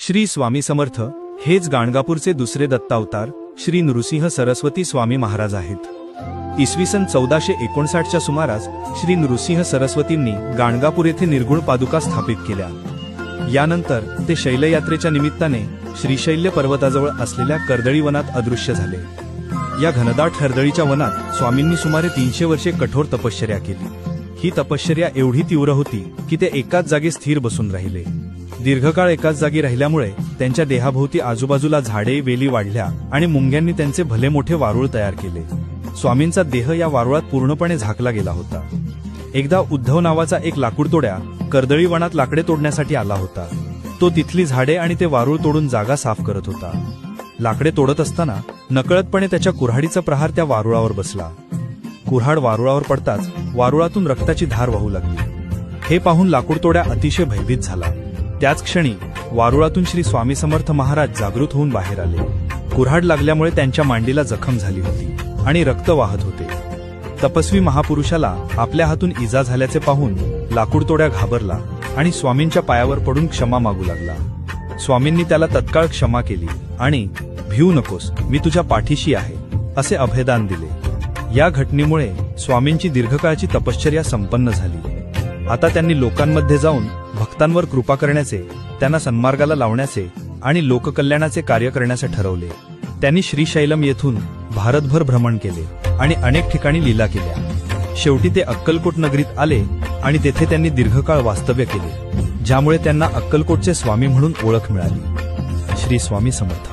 श्री स्वामी समर्थ हेच गाणगापूरचे दुसरे दत्तावतार श्री नृसिंह सरस्वती स्वामी महाराज आहेत। इसवी सन 1459च्या सुमारास श्री नृसिंह सरस्वतींनी गाणगापूर येथे निर्गुण पादुका स्थापित केल्या। यानंतर ते शैलयात्रेच्या निमित्ताने श्रीशैल्य पर्वताजवळ असलेल्या कर्दळी वनात अदृश्य झाले। या घनदाट हरदळीच्या वनात स्वामींनी सुमारे 300 वर्षे कठोर तपश्चर्या केली। ही तपश्चर्या एवढी तीव्र होती की ते एकाच जागी स्थिर बसून राहिले। दीर्घकाळ एकाच जागी राहिल्यामुळे त्यांच्या देहाभोवती आजूबाजूला झाडे वेली वाढल्या आणि मुंग्यांनी त्यांचे भले मोठे वारुळ तयार केले। स्वामींचा देह या वारुळात पूर्णपणे झाकला गेला होता। एकदा उद्धव नावाचा एक लाकूडतोड्या कर्दळी वनात लाकडे तोडण्यासाठी आला होता। तो तिथली झाडे आणि ते वारुळ तोडून जागा साफ करत होता। लाकडे तोडत असताना नकळतपणे त्याच्या कुऱ्हाडीचा प्रहार त्या वारुळावर बसला। कुऱ्हाड वारुळावर पडताच वारुळातून रक्ताची धार वाहू लागली। हे पाहून लाकूडतोड्या अतिशय भयभीत झाला। त्याच क्षणी वारुळातून श्री स्वामी समर्थ महाराज जागृत होऊन बाहेर आले। कुऱ्हाड लागल्यामुळे त्यांच्या मांडीला जखम झाली होती आणि रक्त वाहत होते। तपस्वी महापुरुषाला आपल्या हातून इजा झाल्याचे पाहून लाकूडतोड्या घाबरला आणि स्वामींच्या पायावर पडून क्षमा मागू लागला। स्वामींनी त्याला तत्काळ क्षमा केली आणि भिऊ नकोस, मी तुझ्या पाठीशी आहे असे अभयदान दिले। या घटनेमुळे स्वामींची दीर्घकाळची तपश्चर्या संपन्न झाली। आता त्यांनी लोकांमध्ये जाऊन भक्तांवर कृपा करण्याचे, त्यांना सन्मार्गाला लावण्याचे आणि लोककल्याणाचे कार्य करण्याचे ठरवले। त्यांनी श्रीशैलम येथून भारतभर भ्रमण केले आणि अनेक ठिकाणी लीला केल्या। शेवटी ते अक्कलकोट नगरीत आले आणि तेथे त्यांनी दीर्घकाळ वास्तव्य केले, ज्यामुळे त्यांना अक्कलकोटचे स्वामी म्हणून ओळख मिळाली। श्री स्वामी समर्थ।